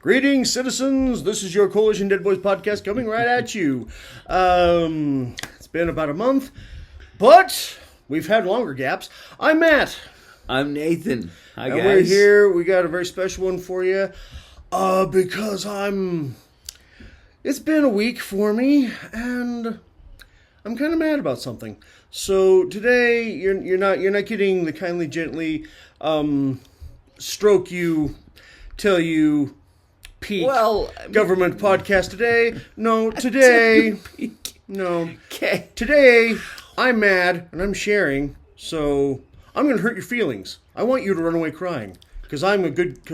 Greetings, citizens. This is your Coalition Deadboys podcast coming right at you. It's been about a month, but we've had longer gaps. I'm Matt. I'm Nathan. Hi, guys. And we're here. We got a very special one for you because it's been a week for me, and I'm kind of mad about something. So today, you're not getting the kindly, gently stroke you, tell you, peak government podcast today. No, today, no. Okay. Today, I'm mad and I'm sharing, so I'm going to hurt your feelings. I want you to run away crying because I'm a good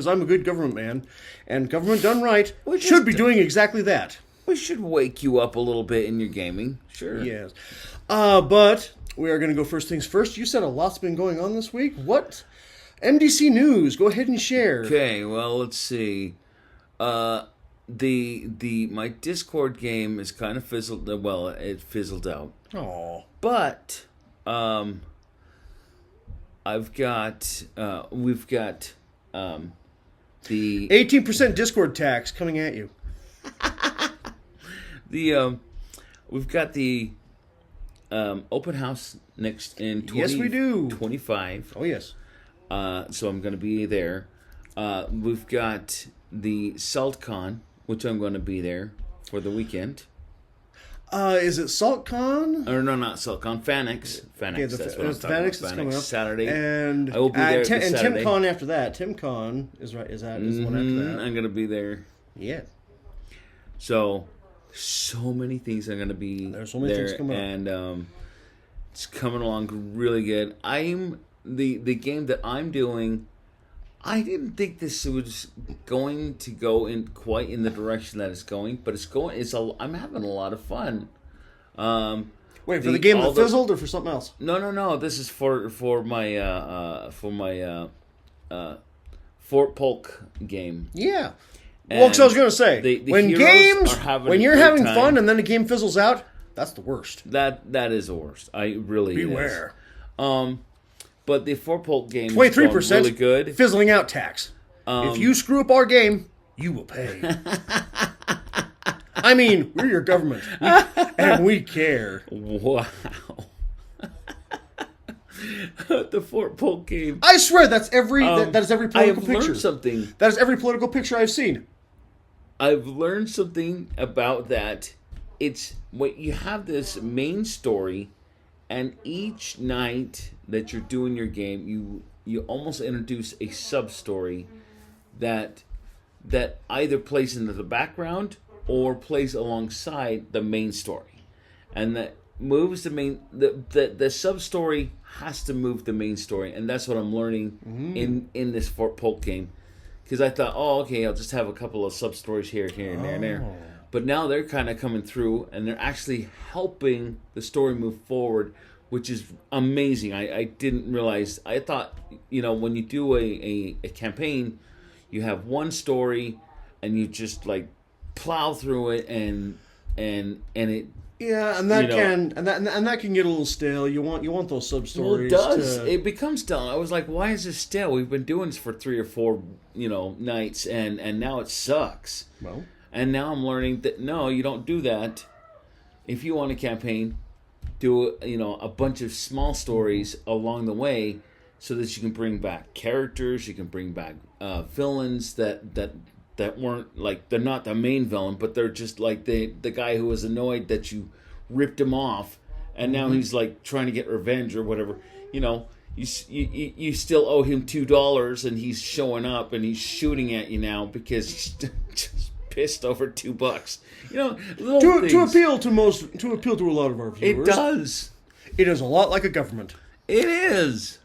government man, and government done right should be doing exactly that. We should wake you up a little bit in your gaming. Sure. Yes. But we are going to go first things first. You said a lot's been going on this week. What? MDC news. Go ahead and share. Okay. Well, let's see. My Discord game is kind of fizzled. Well, it fizzled out. Oh. But we've got the 18% Discord tax coming at you. We've got the open house next in 2025. Oh yes. So I'm going to be there. We've got the SaltCon, which I'm going to be there for the weekend. Is it SaltCon? Or no, not SaltCon. Fanix. Okay, that's what I'm talking about. Is coming up Saturday. And I will be there and Saturday. TimCon after that. TimCon is right. Is the one after that? I'm going to be there. Yeah. So many things are going to be There's so many things coming up. And it's coming along really good. The game that I'm doing, I didn't think this was going to go in quite in the direction that it's going, but it's going. I'm having a lot of fun. Wait, for the game that fizzled or for something else? No. This is for my Fort Polk game. Yeah. Well, because I was going to say, when you're having fun and then the game fizzles out, that's the worst. That is the worst. Beware. Is. But the Fort Polk game is 23% really good. Fizzling out tax. If you screw up our game, you will pay. I mean, we're your government, and we care. Wow. The Fort Polk game. I swear that's every that is every political picture. Learned something. That is every political picture I've seen. I've learned something about that. It's when you have this main story, and each night that you're doing your game, you almost introduce a sub story that either plays into the background or plays alongside the main story, and that moves the sub story has to move the main story, and that's what I'm learning in this Fort Polk game. Because I thought, I'll just have a couple of sub stories here, and there, and there. But now they're kind of coming through, and they're actually helping the story move forward, which is amazing. I didn't realize. I thought, when you do a campaign, you have one story, and you just like plow through it, and it. Yeah, and that can get a little stale. You want those sub stories. Well, it does. It becomes stale. I was like, why is this stale? We've been doing this for 3 or 4, nights, and now it sucks. Well, and now I'm learning that no, you don't do that. If you want a campaign, do a bunch of small stories along the way, so that you can bring back characters, you can bring back villains that weren't like, they're not the main villain, but they're just like the guy who was annoyed that you ripped him off, and now he's like trying to get revenge or whatever. You still owe him $2, and he's showing up and he's shooting at you now because he's just pissed over $2. To appeal to a lot of our viewers. It does. It is a lot like a government. It is.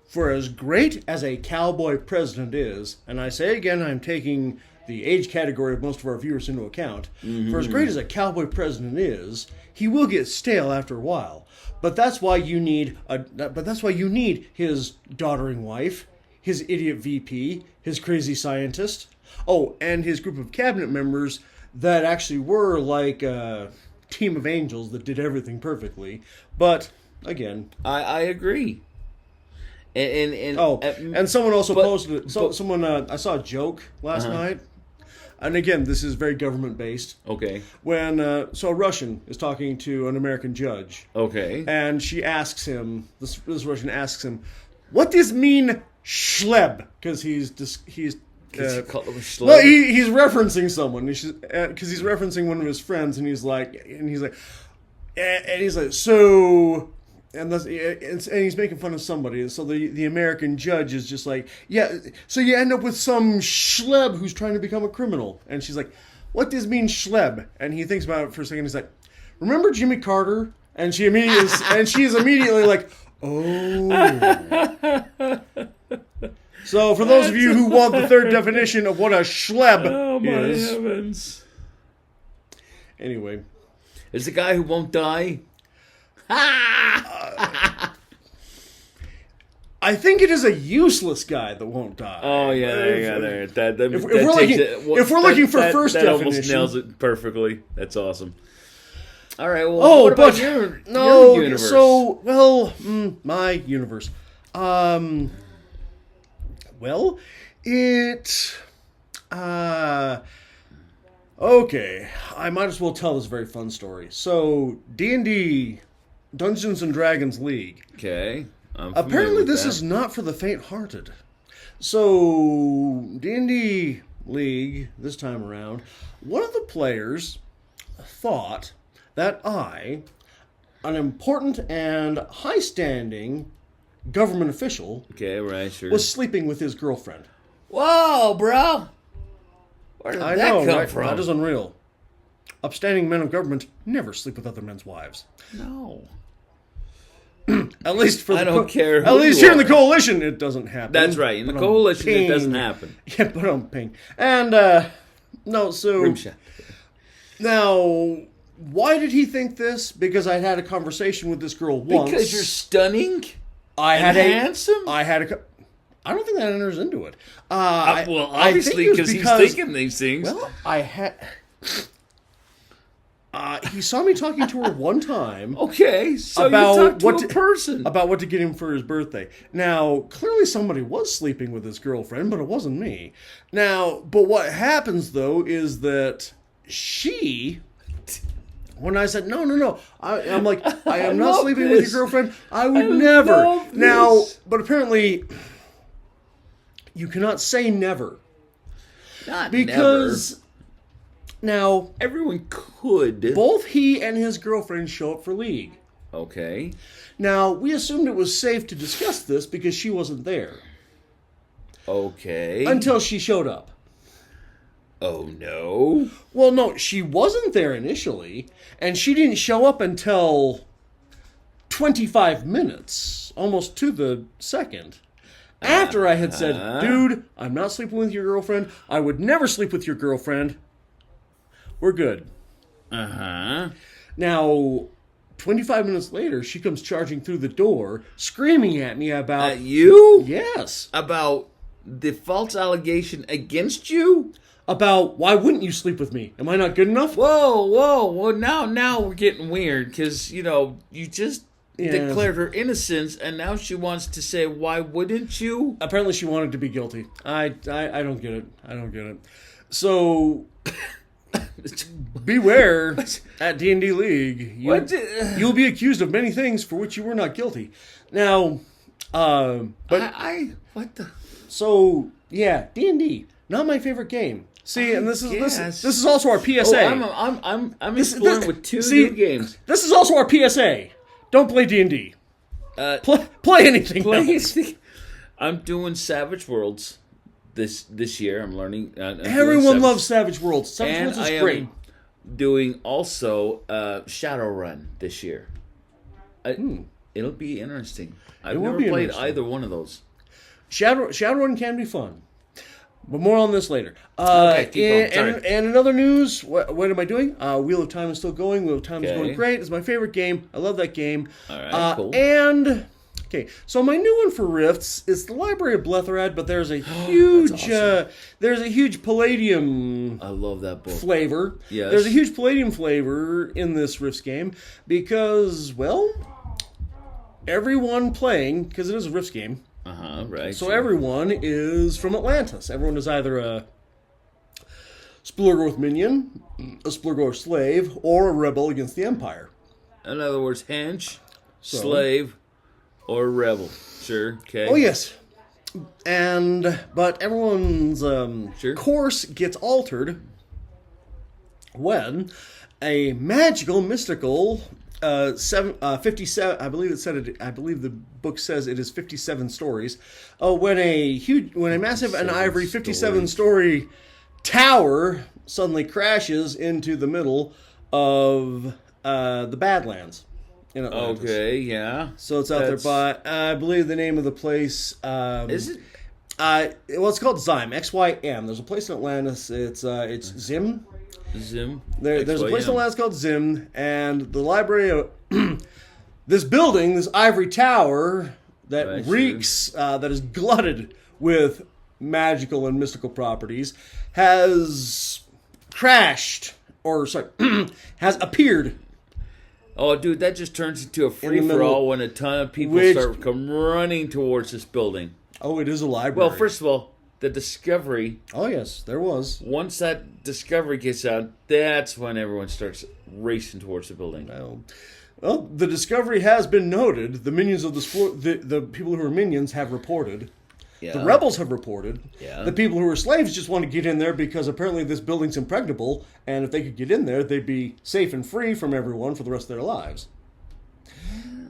For as great as a cowboy president is, and I say again, I'm taking the age category of most of our viewers into account. For as great as a cowboy president is, he will get stale after a while. But that's why you need his doddering wife, his idiot VP, his crazy scientist, and his group of cabinet members that actually were like a team of angels that did everything perfectly. But again, I agree. And someone also posted. Someone I saw a joke last night and again, this is very government based. Okay. When so a Russian is talking to an American judge, Okay. and she asks him, this Russian asks him, "What does mean schleb?" Because he's well, he's referencing someone because he's referencing one of his friends, and he's like, so. And he's making fun of somebody. So the American judge is just like, yeah, so you end up with some schleb who's trying to become a criminal. And she's like, what does mean schleb? And he thinks about it for a second. He's like, remember Jimmy Carter? And she's immediately like, oh. So for those of you who want the third definition of what a schleb oh my is. heavens. Anyway. Is the guy who won't die? I think it is a useless guy that won't die. Oh yeah, there. If we're looking for first that definition, almost nails it perfectly. That's awesome. All right. Well, what about your universe? So my universe. Well, it. Okay, I might as well tell this very fun story. So D&D, Dungeons and Dragons League. Okay. Apparently, this is not for the faint-hearted. So D&D League this time around, one of the players thought that I, an important and high-standing government official, okay, right, sure, was sleeping with his girlfriend. Whoa, bro! Where did that come from? That is unreal. Upstanding men of government never sleep with other men's wives. No. At least for I don't care. At least here in the coalition, it doesn't happen. That's right. In the coalition, it doesn't happen. Yeah, but I'm ping. And no, so Room shot. Now, why did he think this? Because I had a conversation with this girl once. Because you're stunning. Handsome. I don't think that enters into it. Well, obviously, because he's thinking these things. Well, he saw me talking to her one time. Okay, so about you talked to a person. About what to get him for his birthday. Now, clearly somebody was sleeping with his girlfriend, but it wasn't me. Now, but what happens, though, is that when I said, no, I'm like, I am not sleeping with your girlfriend. I would never. Now, but apparently, you cannot say never. Because... Never. Now, everyone could. Both he and his girlfriend show up for League. Okay. Now, we assumed it was safe to discuss this because she wasn't there. Okay. Until she showed up. Oh, no. Well, no, she wasn't there initially, and she didn't show up until 25 minutes, almost to the second. After I had said, dude, I'm not sleeping with your girlfriend. I would never sleep with your girlfriend. We're good. Now, 25 minutes later, she comes charging through the door, screaming at me about... At you? Yes. About the false allegation against you? About, why wouldn't you sleep with me? Am I not good enough? Whoa. Well, now we're getting weird, because, you just declared her innocence, and now she wants to say, why wouldn't you? Apparently she wanted to be guilty. I don't get it. So... Beware, at D&D League, you'll be accused of many things for which you were not guilty. Now, but what the? So yeah, D&D, not my favorite game. See, and this is also our PSA. Oh, I'm exploring with two new games. This is also our PSA. Don't play D&D. Play anything else. I'm doing Savage Worlds. This year, I'm learning. Everyone loves Savage Worlds. Savage Worlds is great. Doing also Shadowrun this year. It'll be interesting. I've never played either one of those. Shadowrun can be fun, but more on this later. Okay, keep on. And in other news, what am I doing? Wheel of Time is still going. Wheel of Time is going great. It's my favorite game. I love that game. All right, cool. And okay, so my new one for Rifts is the Library of Blethrad, but there's a huge, Palladium. I love that book. Flavor. Yes. There's a huge Palladium flavor in this Rifts game because, well, everyone playing, because it is a Rifts game. Right. So everyone is from Atlantis. Everyone is either a Splurgorth minion, a Splurgorth slave, or a rebel against the Empire. In other words, hench, slave, or rebel. Sure, okay. Oh, yes. But everyone's course gets altered when a magical, mystical 57. I believe the book says it is 57 stories. When a massive and ivory 57-story tower suddenly crashes into the middle of the Badlands in Atlantis. Okay, yeah. So it's out there by, I believe the name of the place. Is it? It's called Zym, Xym. There's a place in Atlantis. It's Zim. Zim. There's a place in Atlantis called Zim, and the library of this building, this ivory tower that reeks, that is glutted with magical and mystical properties, has crashed, has appeared. Oh, dude, that just turns into a free-for-all when a ton of people start come running towards this building. Oh, it is a library. Well, first of all, the discovery. Oh, yes, there was. Once that discovery gets out, that's when everyone starts racing towards the building. Well, the discovery has been noted. The minions of the people who are minions have reported. Yeah. The rebels have reported. Yeah. The people who are slaves just want to get in there because apparently this building's impregnable, and if they could get in there, they'd be safe and free from everyone for the rest of their lives.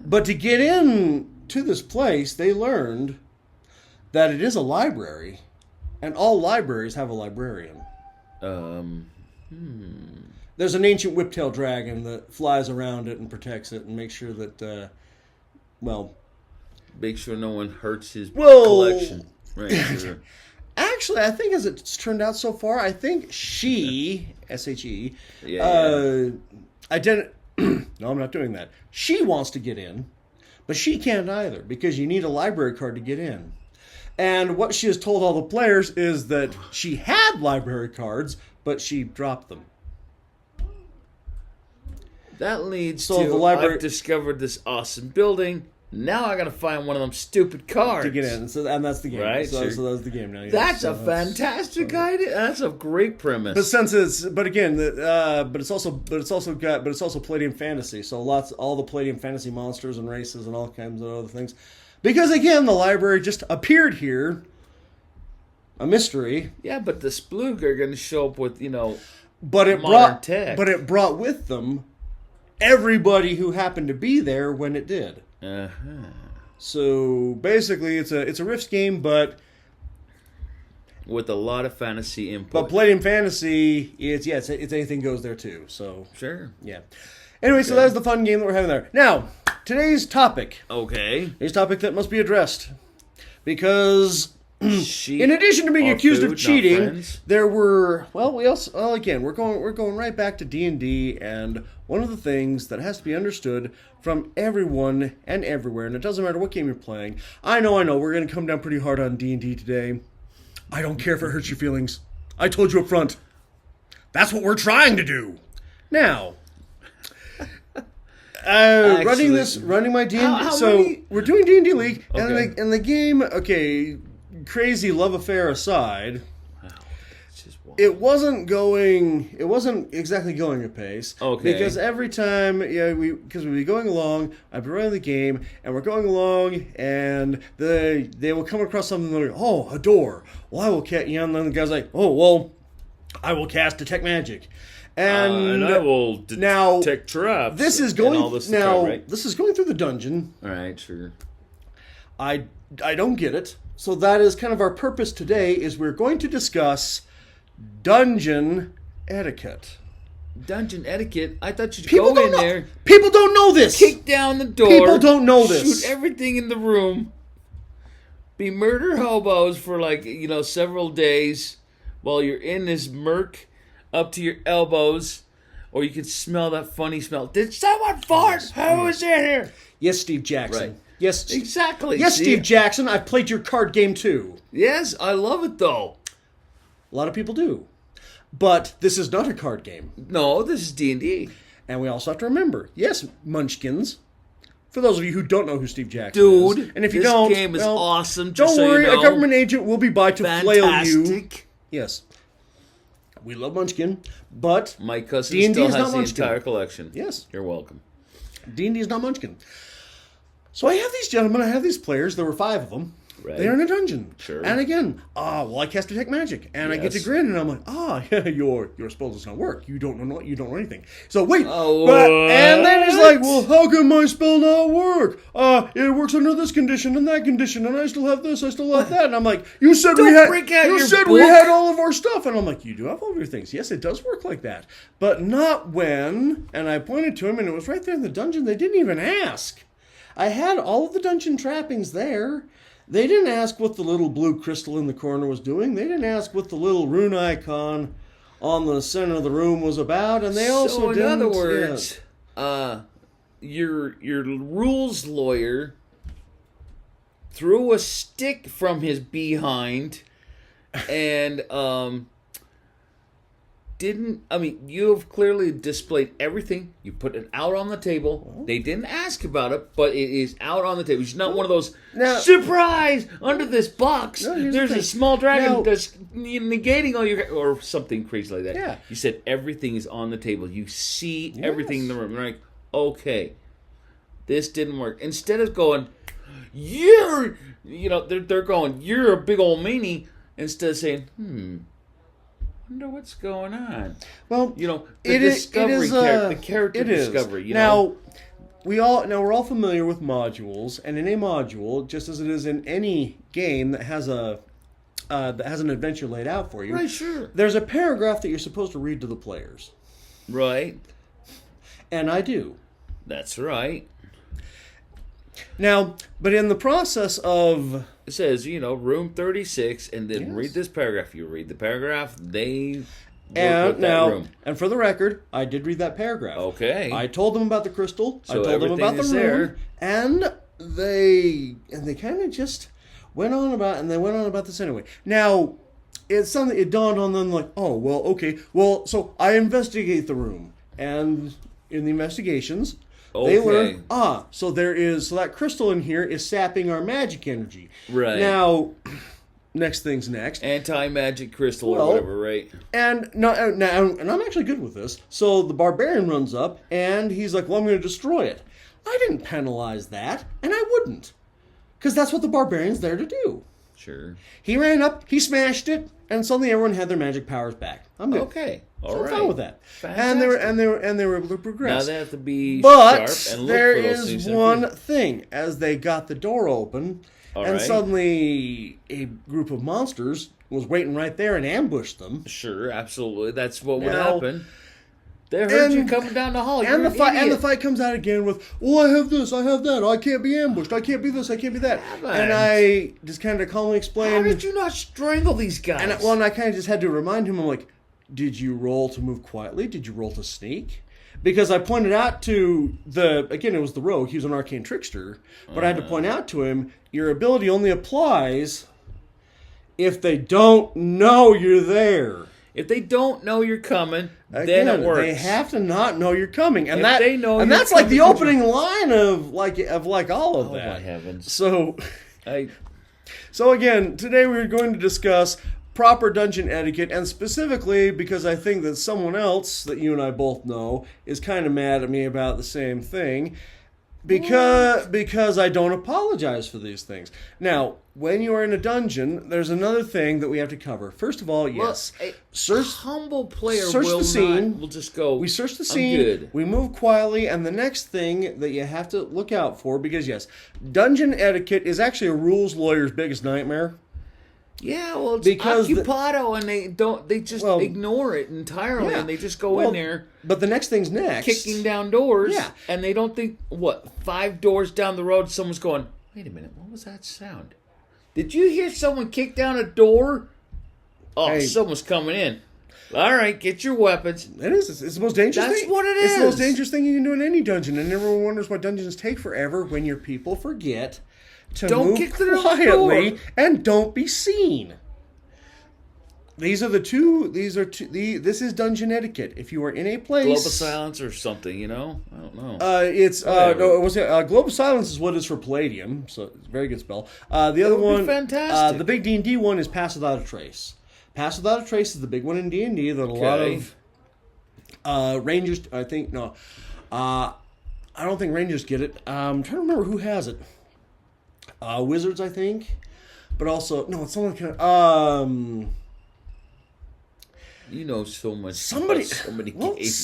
But to get in to this place, they learned that it is a library, and all libraries have a librarian. There's an ancient whiptail dragon that flies around it and protects it and makes sure that, make sure no one hurts his collection. Right. Sure. Actually, I think as it's turned out so far, I think she, S-H-E, No, I'm not doing that. She wants to get in, but she can't either because you need a library card to get in. And what she has told all the players is that she had library cards, but she dropped them. That leads to I've discovered this awesome building. Now I got to find one of them stupid cards to get in. And that's the game. Right? So that's the game now. Yes. That's a fantastic idea. That's a great premise. But it's also Palladium fantasy. So all the Palladium fantasy monsters and races and all kinds of other things. Because again, the library just appeared here. A mystery. Yeah, but the Splug are going to show up with modern tech. But it brought with them everybody who happened to be there when it did. Uh-huh. So basically, it's a Rifts game, but with a lot of fantasy input. But Palladium fantasy, it's anything goes there too. So sure, yeah. Anyway, so that's the fun game that we're having there. Now, today's topic. Okay. Today's topic that must be addressed because in addition to being accused of cheating, there were we're going right back to D&D, and one of the things that has to be understood from everyone and everywhere, and it doesn't matter what game you're playing. I know, we're going to come down pretty hard on D&D today. I don't care if it hurts your feelings. I told you up front. That's what we're trying to do. Now, running my D&D. We're doing D&D League, okay. and the game. Okay, crazy love affair aside, it wasn't exactly going apace. Okay. Because every time, we'd be going along, I'd be running the game, and we're going along, and they will come across something like, oh, a door. Well, I will cast, and then the guy's like, oh, well, I will cast Detect Magic. And I will detect traps. This is going right? This is going through the dungeon. All right, sure. I don't get it. So that is kind of our purpose today. Is we're going to discuss dungeon etiquette. Dungeon etiquette? I thought you'd go in there. People don't know this. Kick down the door. People don't know this. Shoot everything in the room. Be murder hobos for several days while you're in this murk up to your elbows, or you can smell that funny smell. Did someone fart? Who was in here? Yes, Steve Jackson. Right. Yes, exactly. Yes, Steve Jackson. I've played your card game too. Yes, I love it though. A lot of people do, but this is not a card game. No, this is D&D. And we also have to remember, yes, Munchkins. For those of you who don't know who Steve Jackson is, and if you don't, this game is awesome. Don't worry, a government agent will be by to flail you. Yes. We love Munchkin, but My cousin D&D still is has not the Munchkin. entire collection. Yes. You're welcome. D&D is not Munchkin. So I have these gentlemen, I have these players, there were 5 of them. Right. They're in a dungeon. Sure. And again, I cast Detect Magic. And I get to Yes. grin, and I'm like, your spell does not work. You don't know anything. So wait. Oh, and then he's what? like, well, how can my spell not work? It works under this condition and that condition, and I still have this, I still have that. And I'm like, you said Don't we had break out you your said we book. had all of our stuff. And I'm like, you do have all of your things. Yes, it does work like that. But not when, and I pointed to him, and it was right there in the dungeon. They didn't even ask. I had all of the dungeon trappings there. They didn't ask what the little blue crystal in the corner was doing. They didn't ask what the little rune icon on the center of the room was about. And they also didn't... in other words, your rules lawyer threw a stick from his behind and you have clearly displayed everything. You put it out on the table. They didn't ask about it, but it is out on the table. It's not one of those, surprise, under this box, here's there's the a thing. small dragon Now- that's negating all your... Or something crazy like that. Yeah. You said everything is on the table. You see everything in the room. You're like, okay, this didn't work. Instead of going, they're going, you're a big old meanie. Instead of saying, wonder what's going on. Well, The character it is. discovery. Now, we're all familiar with modules, and in a module, just as it is in any game that has an adventure laid out for you, Right, sure. there's a paragraph that you're supposed to read to the players, Right. and I do. That's right. Now, but in the process of... It says, room 36, and then Yes. read this paragraph. You read the paragraph, they work And with that room. and for the record, I did read that paragraph. Okay. I told them about the crystal. So I told them everything about the is room, there. and they kind of just went on about this anyway. Now, it's something it dawned on them like, oh well, okay, well, so I investigate the room, and in the investigations. They Okay. learn, so that crystal in here is sapping our magic energy. Right. Now, next thing's next. Anti-magic crystal Well, or whatever, right? And and I'm actually good with this. So the barbarian runs up, and he's like, well, I'm going to destroy it. I didn't penalize that, and I wouldn't. Because that's what the barbarian's there to do. Sure. He ran up, he smashed it, and suddenly everyone had their magic powers back. I'm good. Okay. All So I'm right. fine with that. Fantastic. And they were able to progress. Now they have to be But sharp and look there for those things. is one thing. As they got the door open, All and right. suddenly a group of monsters was waiting right there and ambushed them. Sure, absolutely. That's what would Now- happen. They heard you And- coming down the hall. And You're the an fight idiot. comes out again with, well, I have this, I have that, I can't be ambushed, I can't be this, I can't be that. Heavens. And I just kind of calmly How explained. did you not strangle these guys? And I kind of just had to remind him, I'm like, did you roll to move quietly? Did you roll to sneak? Because I pointed out to it was the rogue, he was an arcane trickster, but I had to point out to him, your ability only applies if they don't know you're there. If they don't know you're coming, Again, then it works. they have to not know you're coming, and If they know you're that's like the coming, opening line of all of Oh that. my heavens! So, I, so again, today we're going to discuss proper dungeon etiquette, and specifically because I think that someone else that you and I both know is kind of mad at me about the same thing, because I don't apologize for these things. Now, when you are in a dungeon, there's another thing that we have to cover. First of all, yes, a search humble player search will the scene. will just go. We search the I'm scene, good. we move quietly, and the next thing that you have to look out for, because yes, dungeon etiquette is actually a rules lawyer's biggest nightmare. Yeah, well, it's Because occupado, and they just ignore it entirely, Yeah. and they just go Well, in there But the next thing's next. kicking down doors, Yeah. and they don't think, 5 doors down the road, someone's going, wait a minute, what was that sound? Did you hear someone kick down a door? Oh, Hey. someone's coming in. All right, get your weapons. It is. It's the most dangerous That's thing. what it It's the most is. dangerous thing you can do in any dungeon, and everyone wonders why dungeons take forever when your people forget to Don't move kick through the quietly door. and don't be seen. These are two. This is dungeon etiquette. If you are in a place, Globe of silence or something, I don't know. Globe of Silence is what is for Palladium, so it's a very good spell. The other would be one, fantastic. the big D&D one is Pass Without a Trace. Pass Without a Trace is the big one in D&D that a lot of Rangers, I think, no. I don't think Rangers get it. I'm trying to remember who has it. Wizards, I think. But also, no, it's only kind of, you know so much. Somebody, about so many well, games.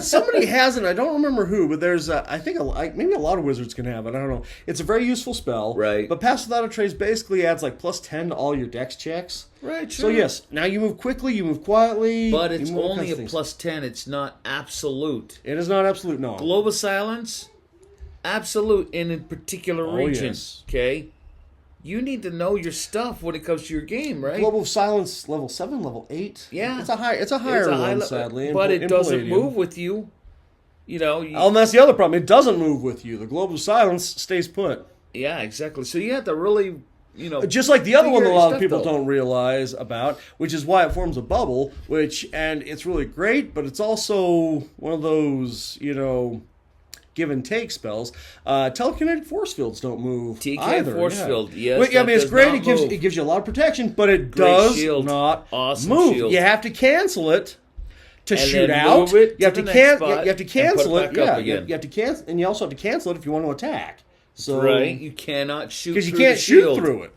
Somebody has it. I don't remember who, but there's, I think, maybe a lot of wizards can have it. I don't know. It's a very useful spell. Right. But Pass Without a Trace basically adds like +10 to all your dex checks. Right, So sure. yes, now you move quickly, you move quietly. But you it's move all only kinds a of things. +10. It's not absolute. It is not absolute, no. Global Silence, absolute in a particular region. Yes. Okay? You need to know your stuff when it comes to your game, right? Global Silence level 7, level 8. Yeah. It's a higher one, sadly. But it doesn't Palladium. move with you. You know. And that's the other problem. It doesn't move with you. The Global Silence stays put. Yeah, exactly. So you have to really, you know. Just like the other one that a lot of stuff, people though. don't realize about, which is why it forms a bubble, and it's really great, but it's also one of those, give and take spells. Telekinetic force fields don't move TK either. force yeah. field, yes. Well, I mean, it's does great. not move. It gives you a lot of protection, but it Great does shield. not Awesome move. shield. You have to cancel it to And shoot then out. move it You have to to the next cancel. spot You have to and cancel put it it. back up Yeah, again. you have to cancel, and you also have to cancel it if you want to attack. So Right, you cannot shoot because through you can't the shoot shield through it.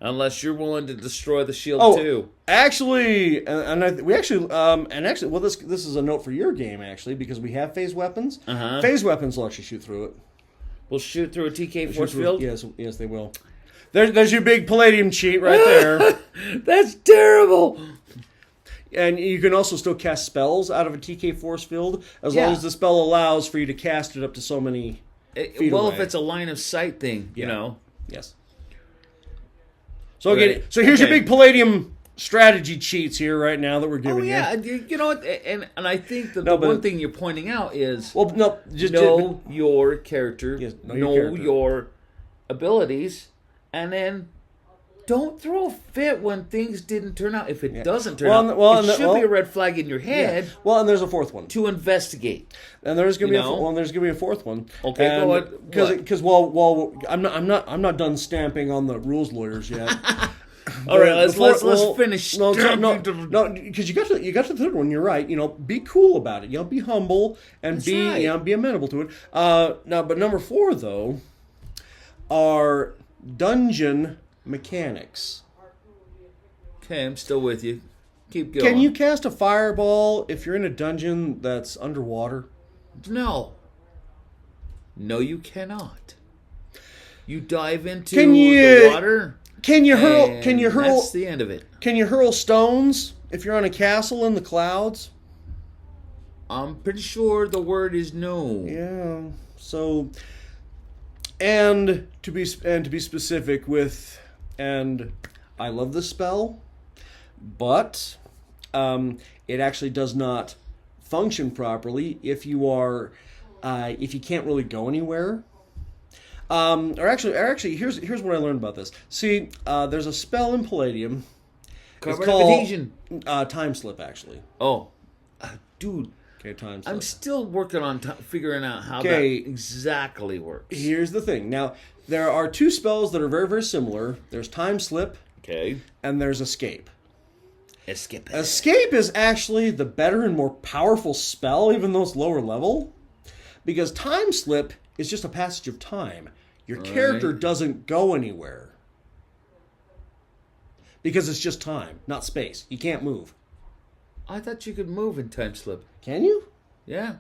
unless you're willing to destroy the shield Oh, too. actually, well, this is a note for your game actually because we have phase weapons. Uh-huh. Phase weapons will actually shoot through it. We'll shoot through a TK Shoot force through- field. Yes, they will. There's your big Palladium cheat right there. That's terrible. And you can also still cast spells out of a TK force field as Yeah. long as the spell allows for you to cast it up to so many. Feet Well, away. if it's a line of sight thing, you Yeah. know. Yes. So again, Right. so here's your Okay. big Palladium strategy cheats here right now that we're giving Oh yeah, you. you know what? And I think that No, the but- one thing you're pointing out is Well, no, just know your character, Yes, know know your character. your abilities, and then don't throw a fit when things didn't turn out. If it doesn't turn out, it should be a red flag in your head Well, and there's a fourth one. to investigate. And there's gonna You be know? there's gonna be a fourth one. Okay, go ahead. What? Because while I'm not done stamping on the rules lawyers yet. All right, let's Well, finish. No, because you got to the third one. You're right. Be cool about it. Be humble and That's be right. be amenable to it. Now, but number 4 though are dungeon mechanics. Okay, I'm still with you. Keep going. Can you cast a fireball if you're in a dungeon that's underwater? No. No, you cannot. You dive into Can you- the water. Can you hurl? and Can you hurl? That's the end of it. Can you hurl stones if you're on a castle in the clouds? I'm pretty sure the word is no. Yeah. So, and to be specific with, and I love this spell, but it actually does not function properly if you are if you can't really go anywhere. Or actually, here's what I learned about this. See, there's a spell in Palladium. It's Carbon called evasion. Time Slip, actually. Oh, dude, Okay, Time Slip. I'm still working on figuring out how that Okay. exactly works. Here's the thing. Now, there are 2 spells that are very, very similar. There's Time Slip Okay. and there's Escape. Escape. Escape is actually the better and more powerful spell, even though it's lower level. Because Time Slip is just a passage of time. Your character Right. doesn't go anywhere. Because it's just time, not space. You can't move. I thought you could move in time slip. Can you? Yeah.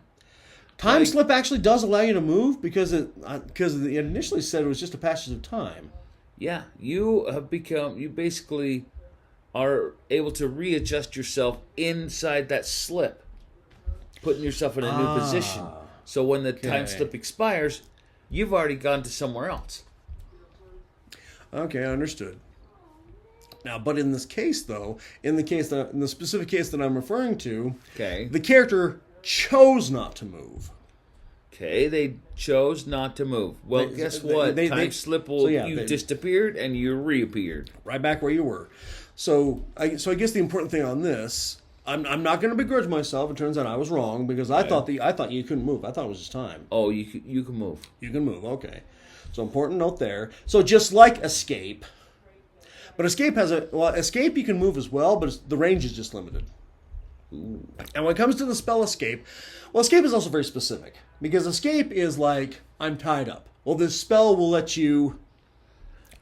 Time Like- Slip actually does allow you to move because it initially said it was just a passage of time. Yeah. You have become. You basically are able to readjust yourself inside that slip, putting yourself in a new position. So when the time Okay. slip expires, you've already gone to somewhere else. Okay, understood. Now, but in this case, though, in the specific case that I'm referring to, Okay. the character chose not to move. Okay, they chose not to move. Well, guess what? Time slip will. so yeah, you they- disappeared and you reappeared. Right back where you were. So I guess the important thing on this, I'm not going to begrudge myself. It turns out I was wrong because I thought you couldn't move. I thought it was just time. Oh, you can move. You can move. Okay. So important note there. So just like Escape, But escape escape you can move as well, but the range is just limited. Ooh. And when it comes to the spell escape, well, escape is also very specific because escape is like I'm tied up. Well, this spell will let you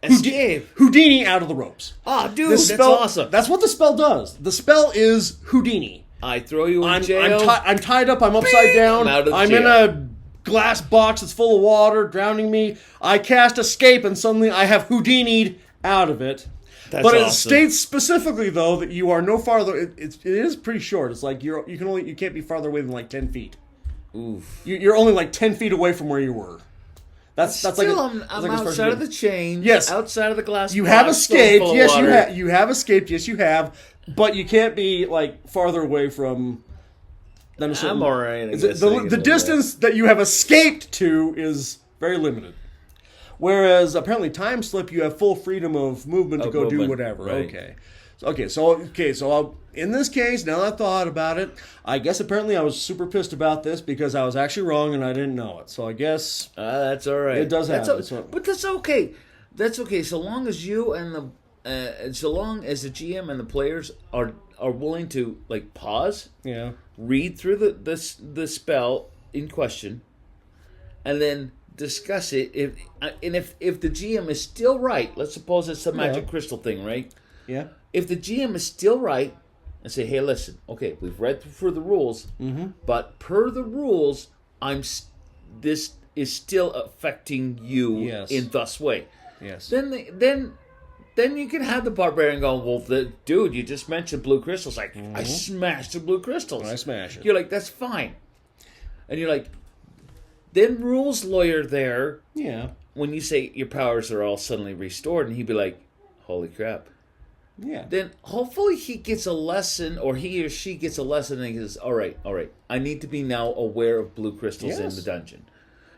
Escape. Houdini out of the ropes. Oh, dude, This that's spell, awesome. That's what the spell does. The spell is Houdini. I throw you in jail. I'm tied up. I'm upside down. I'm out of I'm jail. in a glass box that's full of water, drowning me. I cast escape, and suddenly I have Houdini'd out of it. That's but it awesome. states specifically though that you are no farther. It is pretty short. It's like you can't be farther away than like 10 feet. Oof. You're only like 10 feet away from where you were. That's Still, like I'm like as far as outside you of the chain. Yes. Outside of the glass. You box, have escaped. full of Yes, water. you have escaped. Yes, you have. But you can't be like farther away from. Than a certain, I'm alright. The distance that you have escaped to is very limited. Whereas apparently time slip, you have full freedom of movement to go do whatever. Right. So in this case, now that I thought about it, I guess apparently I was super pissed about this because I was actually wrong and I didn't know it. So I guess that's all right. it does happen. But that's okay. That's okay. So long as you and so long as the GM and the players are willing to like pause, read through the spell in question, and then discuss it. If the GM is still right, let's suppose it's the magic crystal thing, right? Yeah. If the GM is still right, and say, hey, listen, okay, we've read through the rules, but per the rules, this is still affecting you in thus way. Yes. Then you can have the barbarian go, well, dude, you just mentioned blue crystals. Like, I smashed the blue crystals. I smash it. You're like, that's fine. And you're like, then rules lawyer there. Yeah. When you say your powers are all suddenly restored, and he'd be like, holy crap. Yeah. Then hopefully he gets a lesson, or he or she gets a lesson, and he says, all right, I need to be now aware of blue crystals in the dungeon.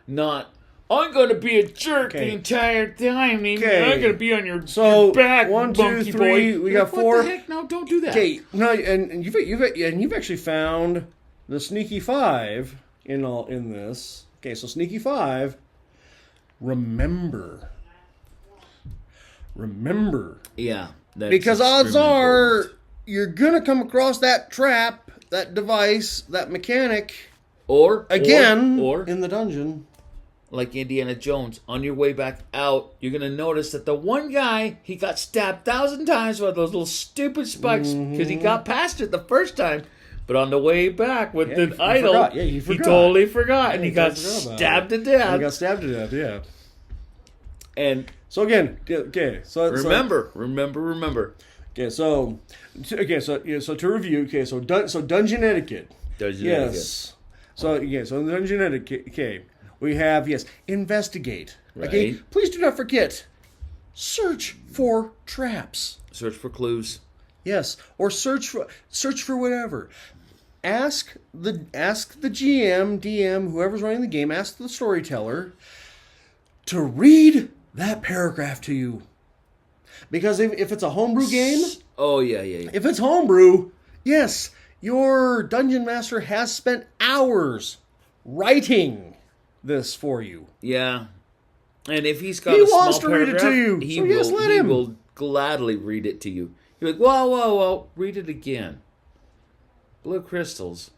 Not, I'm going to be a jerk the entire time. I'm going to be on your back, 1, 2, 3. boy. We got 4. What the heck? No, don't do that. Okay. No, and you've actually found the sneaky 5 in this. Okay, so sneaky 5. Remember. Yeah. Because odds are you're gonna come across that trap, that device, that mechanic, or in the dungeon. Like Indiana Jones, on your way back out, you're going to notice that the one guy, he got stabbed 1,000 times by those little stupid spikes because he got past it the first time. But on the way back with the idol, he totally forgot. And he got stabbed to death. Yeah. And so again, okay. So remember. Okay, so to review, so dungeon etiquette. Yes. So in dungeon etiquette, okay. We have, investigate. Right. Okay, please do not forget, search for traps. Search for clues. Yes, or search for whatever. Ask the GM, DM, whoever's running the game. Ask the storyteller to read that paragraph to you. Because if it's a homebrew game, if it's homebrew, yes, your dungeon master has spent hours writing this for you. Yeah. And if he's got he a small wants to read it to you. he will gladly read it to you. You're like, whoa, read it again. Blue crystals.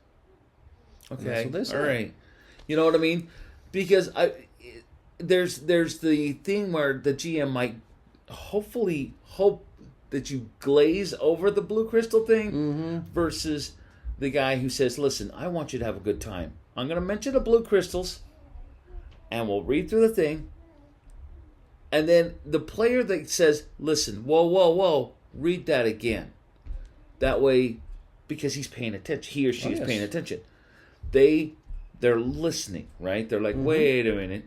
Okay. That's what they say. All right. You know what I mean? Because there's the thing where the GM might hopefully hope that you glaze over the blue crystal thing versus the guy who says, listen, I want you to have a good time. I'm going to mention the blue crystals, and we'll read through the thing. And then the player that says, listen, whoa, read that again. That way, because he's paying attention, he or she is paying attention. They're listening, right? They're like, wait a minute.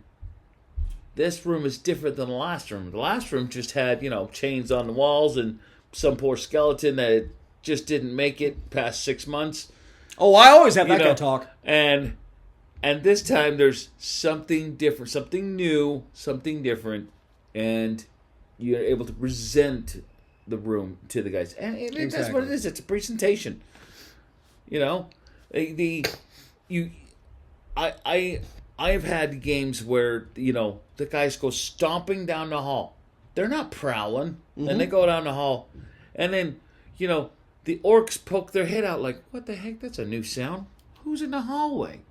This room is different than the last room. The last room just had, chains on the walls and some poor skeleton that just didn't make it past 6 months. Oh, I always have that kind of talk. And this time there's something different, something new, something different, and you're able to present the room to the guys. And that's what it is. It's a presentation. I've had games where, the guys go stomping down the hall. they're not prowling. And they go down the hall. And then, the orcs poke their head out like, what the heck? That's a new sound. Who's in the hallway?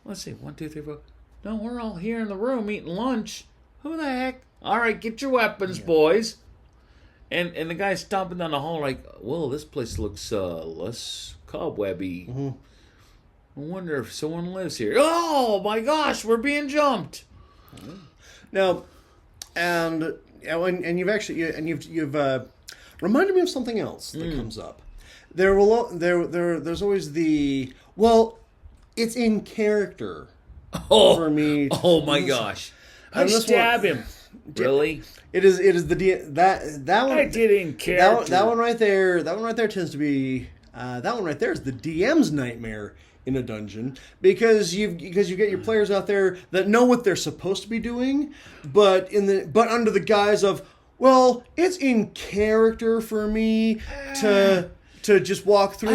Let's see. 1, 2, 3, 4. No, we're all here in the room eating lunch. Who the heck? All right, get your weapons, boys. And the guy's stomping down the hall like, well, this place looks less cobwebby. I wonder if someone lives here. Oh my gosh, we're being jumped. Now, and you've actually you've reminded me of something else that comes up. There's always it's in character for me. Oh my gosh. I stab him. Really? It is that one. I did in character. That one right there. That one right there tends to be. That one right there is the DM's nightmare in a dungeon because you get your players out there that know what they're supposed to be doing, but under the guise of, well, it's in character for me to just walk through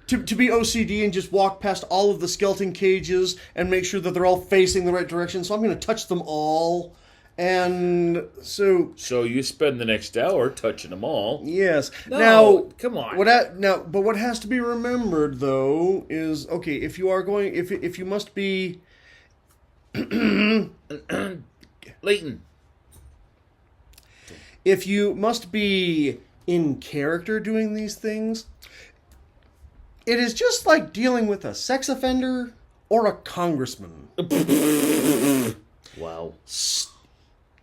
to be OCD and just walk past all of the skeleton cages and make sure that they're all facing the right direction. So I'm going to touch them all. And so you spend the next hour touching them all. Yes. No, now, come on. But what has to be remembered though is, okay, if you must be Leighton. If you must be in character doing these things, it is just like dealing with a sex offender or a congressman. Wow.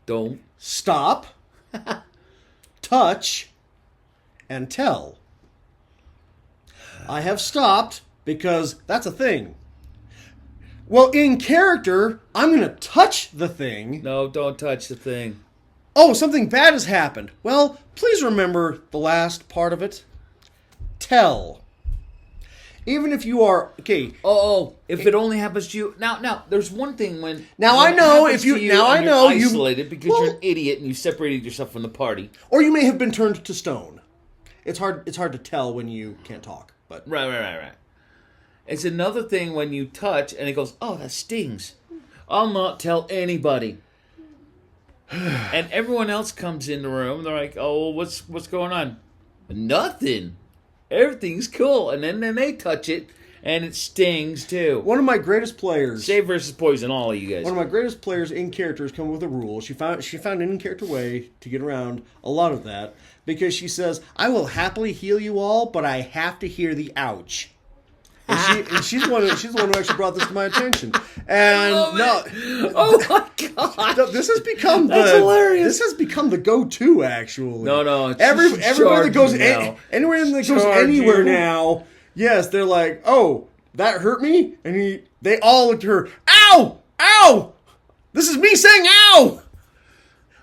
Don't stop, touch, and tell. I have stopped because that's a thing. Well, in character, I'm going to touch the thing. No, don't touch the thing. Oh, something bad has happened. Well, please remember the last part of it. Tell. Even if you are if it only happens to you now. There's one thing when you're isolated because you're an idiot and you separated yourself from the party, or you may have been turned to stone. It's hard to tell when you can't talk. But right. It's another thing when you touch and it goes, oh, that stings. I'll not tell anybody. And everyone else comes in the room. They're like, oh, what's going on? Nothing. Everything's cool, and then they touch it, and it stings too. One of my greatest players, save versus poison, all of you guys. One of my greatest players in characters come with a rule. She found an in-character way to get around a lot of that because she says, "I will happily heal you all, but I have to hear the ouch." And she's the one who actually brought this to my attention. And oh my god, this has become hilarious. This has become the go-to. Actually, no. Everybody that goes anywhere that goes anywhere now. Yes, they're like, oh, that hurt me, and they all look at her. Ow, ow! This is me saying ow.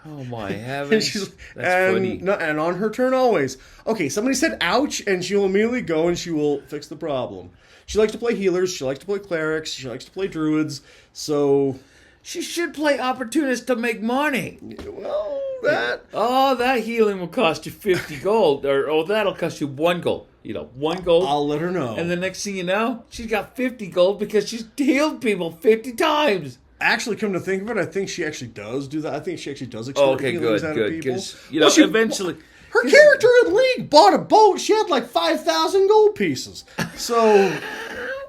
Oh my heavens! That's funny. And on her turn, always. Okay, somebody said ouch, and she'll immediately go and she will fix the problem. She likes to play healers. She likes to play clerics. She likes to play druids. So she should play opportunist to make money. Well, that healing will cost you 50 gold, or that'll cost you 1 gold. 1 gold. I'll let her know. And the next thing you know, she's got 50 gold because she's healed people 50 times. Actually, come to think of it, I think she actually does do that. I think she actually does extort healings out of people. Because eventually, her character in League bought a boat. She had like 5,000 gold pieces. So,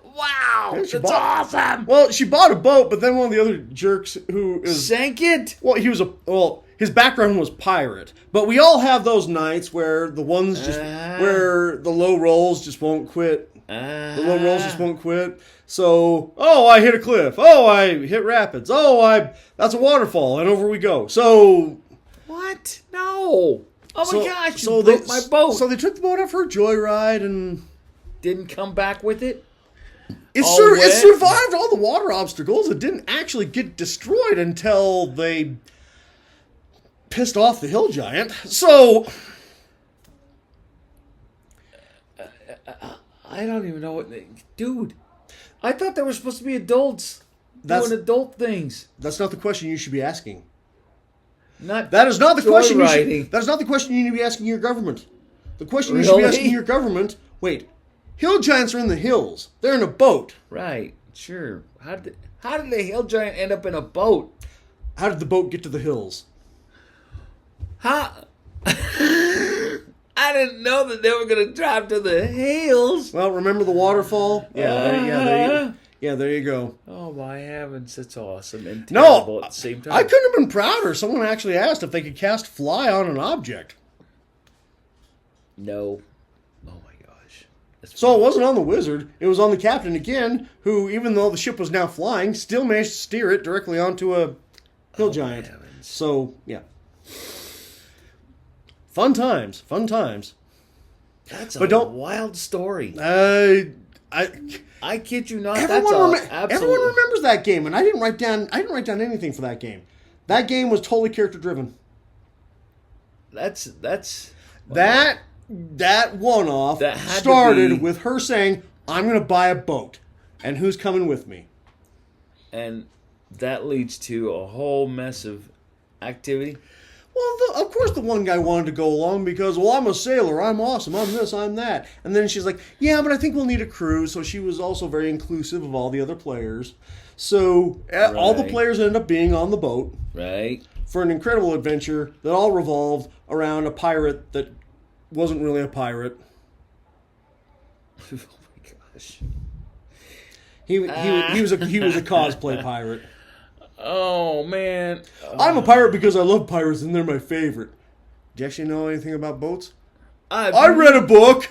wow, that's awesome. Well, she bought a boat, but then one of the other jerks sank it. Well, his background was pirate. But we all have those nights where the ones where the low rolls just won't quit. The low rolls just won't quit. So, I hit a cliff. I hit rapids. That's a waterfall, and over we go. So, what? No. Oh my gosh! You broke my boat. So they took the boat out for a joyride and didn't come back with it. It survived all the water obstacles. It didn't actually get destroyed until they pissed off the hill giant. So I don't even know dude. I thought there were supposed to be adults doing adult things. That's not the question you should be asking. That is not the question. That's not the question you need to be asking your government. The question you should be asking your government. Wait, hill giants are in the hills. They're in a boat. Right. Sure. How did the hill giant end up in a boat? How did the boat get to the hills? How? I didn't know that they were going to drive to the hills. Well, remember the waterfall? Yeah, there you go. Oh, my heavens. That's awesome and No, terrible at the same time. I couldn't have been prouder. Someone actually asked if they could cast fly on an object. No. Oh, my gosh. So it wasn't on the wizard. It was on the captain again, who, even though the ship was now flying, still managed to steer it directly onto a hill giant. heavens. So, yeah. Fun times. Fun times. That's But a don't- wild story. I kid you not. everyone, That's absolute. everyone remembers that game, and I didn't write down anything for that game. That game was totally character driven. That's That one-off That had to started be- with her saying, "I'm going to buy a boat, and who's coming with me?" and that leads to a whole mess of activity. Well, of course the one guy wanted to go along because, well, I'm a sailor, I'm awesome, I'm this, I'm that. And then she's like, yeah, but I think we'll need a crew. So she was also very inclusive of all the other players. So all the Right. players ended up being on the boat Right? for an incredible adventure that all revolved around a pirate that wasn't really a pirate. Oh my gosh. He was a cosplay pirate. Oh man. I'm a pirate because I love pirates and they're my favorite. Do you actually know anything about boats? I read a book.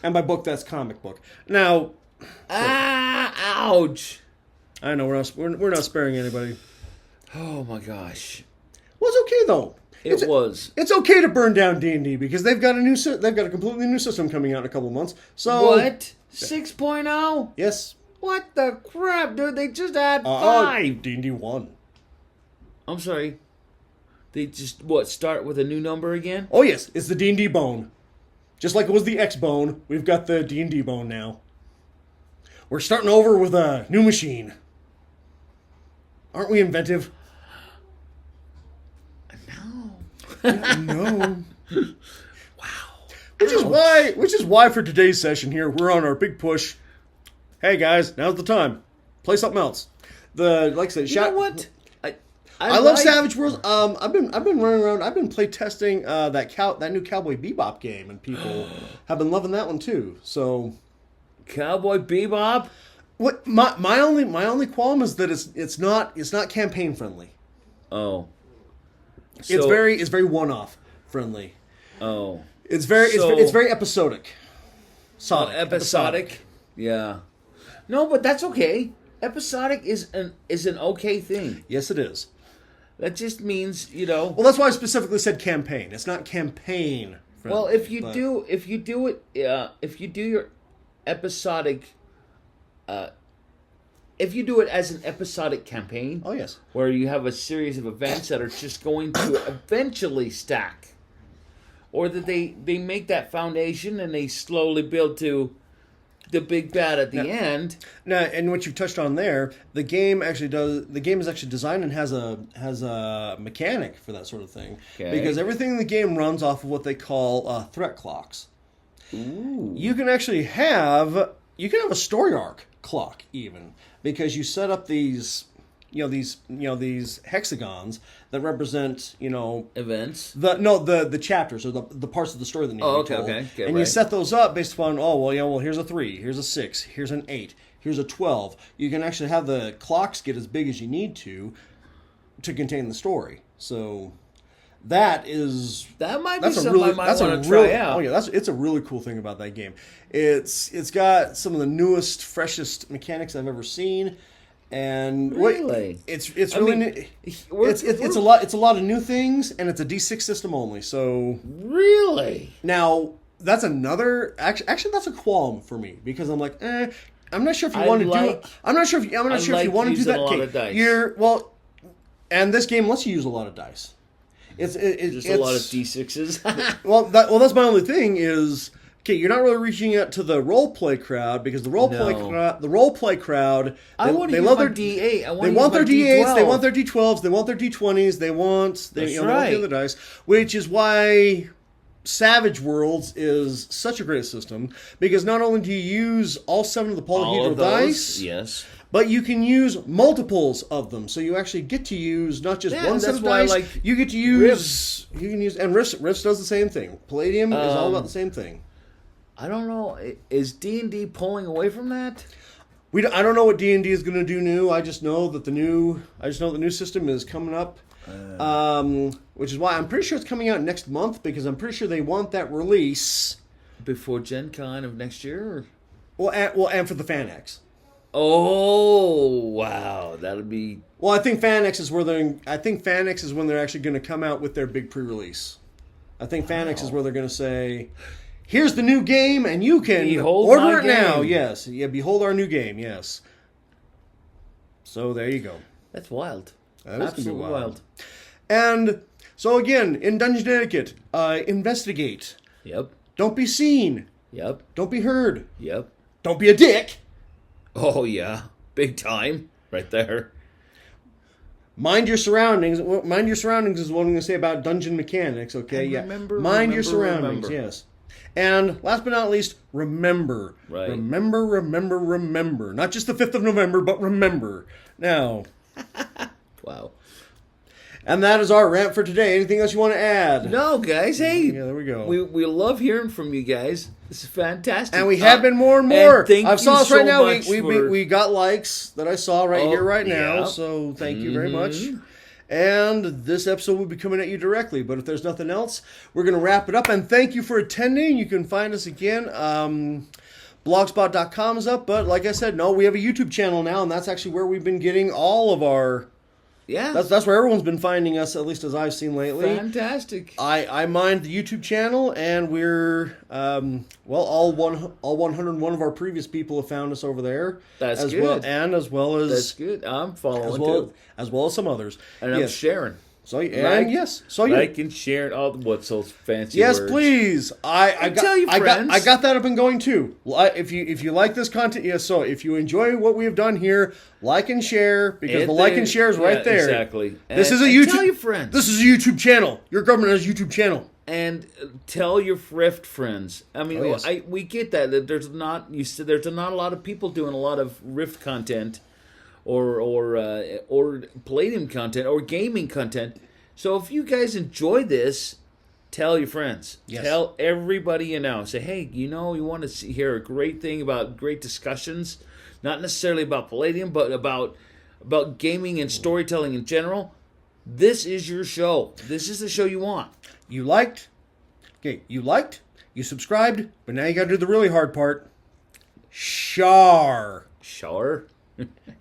And by book, that's comic book. Now, ouch. I know we're not sparing anybody. Oh my gosh. Well, it's okay though. It was. It's okay to burn down D&D because they've got a completely new system coming out in a couple of months. So What? 6.0? Yes. What the crap, dude? They just had 5. D&D 1. I'm sorry. They just start with a new number again? Oh yes, it's the D&D bone. Just like it was the X bone, we've got the D&D bone now. We're starting over with a new machine. Aren't we inventive? No. No. Wow. Which is why for today's session here, we're on our big push. Hey guys, now's the time. Play something else. Like I said, You know what? I love Savage Worlds. I've been running around. I've been play testing that new Cowboy Bebop game, and people have been loving that one too. So, Cowboy Bebop? what my only qualm is that it's not campaign friendly. Oh. It's very one-off friendly. Oh. It's very episodic. Episodic? Yeah. No, but that's okay. Episodic is an okay thing. Yes, it is. That just means, Well, that's why I specifically said campaign. It's not campaign friendly. well, if you do your episodic if you do it as an episodic campaign, Oh yes. where you have a series of events that are just going to eventually stack, or that they make that foundation and they slowly build to the big bad at the end. Now, and what you've touched on there, the game is actually designed and has a mechanic for that sort of thing. Okay. Because everything in the game runs off of what they call threat clocks. Ooh. You can actually have a story arc clock even, because you set up these hexagons that represent Events. the chapters or the parts of the story that need to be told. Okay, and you set those up based upon here's a 3, here's a 6, here's an 8, here's a 12. You can actually have the clocks get as big as you need to contain the story. So that might be something I might want to try out. Oh yeah, it's a really cool thing about that game. It's got some of the newest, freshest mechanics I've ever seen. And Really? it's really it's a lot of new things, and it's a D6 system only. So Really? now that's another actually that's a qualm for me, because I'm like, I'm not sure if you want to do it. I'm not sure if you want to do that. A lot of dice. And this game lets you use a lot of dice. It's a lot of D6s. well, that's my only thing is, okay, you're not really reaching out to the role play crowd, because the role play crowd, I want to use my D8. They want their D8s, they want their D12s, they want their D20s, they want the other dice, which is why Savage Worlds is such a great system, because not only do you use all 7 of the polyhedral dice, yes, but you can use multiples of them. So you actually get to use not just one set of dice. You get to use you can use, and Rifts does the same thing. Palladium is all about the same thing. I don't know. Is D&D pulling away from that? I don't know what D&D is going to do new. I just know that the new system is coming up. Which is why I'm pretty sure it's coming out next month, because I'm pretty sure they want that release before Gen Con of next year. And for the FanX. Oh wow, that'll be. Well, I think FanX is when they're actually going to come out with their big pre-release. I think FanX is where they're going to say, "Here's the new game, and you can order it now." Yes, behold our new game. Yes. So there you go. That's wild. That is absolutely wild. And so again, in Dungeon Etiquette, investigate. Yep. Don't be seen. Yep. Don't be heard. Yep. Don't be a dick. Oh yeah, big time, right there. Mind your surroundings. Mind your surroundings is what I'm going to say about dungeon mechanics. Okay, Mind your surroundings. Yes. And last but not least, remember. Right. Remember. Not just the 5th of November, but remember. Now. Wow. And that is our rant for today. Anything else you want to add? No, guys. Hey. Yeah, there we go. We love hearing from you guys. This is fantastic. And we have been more and more. And I've saw us right now. For... We got likes that I saw here right now. So thank you very much. And this episode will be coming at you directly. But if there's nothing else, we're going to wrap it up. And thank you for attending. You can find us again. Blogspot.com is up. But like I said, we have a YouTube channel now. And that's actually where we've been getting all of our... Yeah. That's where everyone's been finding us, at least as I've seen lately. Fantastic. I mind the YouTube channel, and we're, all 101 of our previous people have found us over there. That's good. As well as... That's good. I'm following, too. As well as some others. And I'm sharing. Like and share all what's those fancy words. Yes, please. Tell your friends. I got that up and going too. If you like this content, so if you enjoy what we have done here, like and share, because the like and share is right there. Exactly. This is a YouTube. Tell your friends. This is a YouTube channel. Your government has a YouTube channel. And tell your Rift friends. I mean, we get that there's not a lot of people doing a lot of Rift content. Or Palladium content or gaming content. So if you guys enjoy this, tell your friends. Yes. Tell everybody you know. Say, hey, you want to hear a great thing about great discussions, not necessarily about Palladium, but about gaming and storytelling in general. This is your show. This is the show you want. You liked, you subscribed, but now you got to do the really hard part. Share. Share?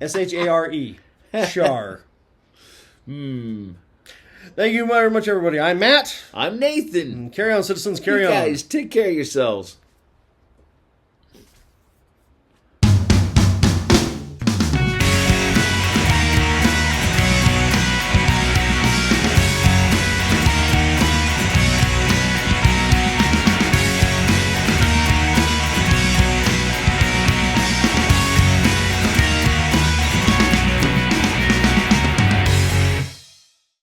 S-H-A-R-E. Shar. Thank you very much, everybody. I'm Matt. I'm Nathan. Carry on, citizens. Carry on. Guys, take care of yourselves.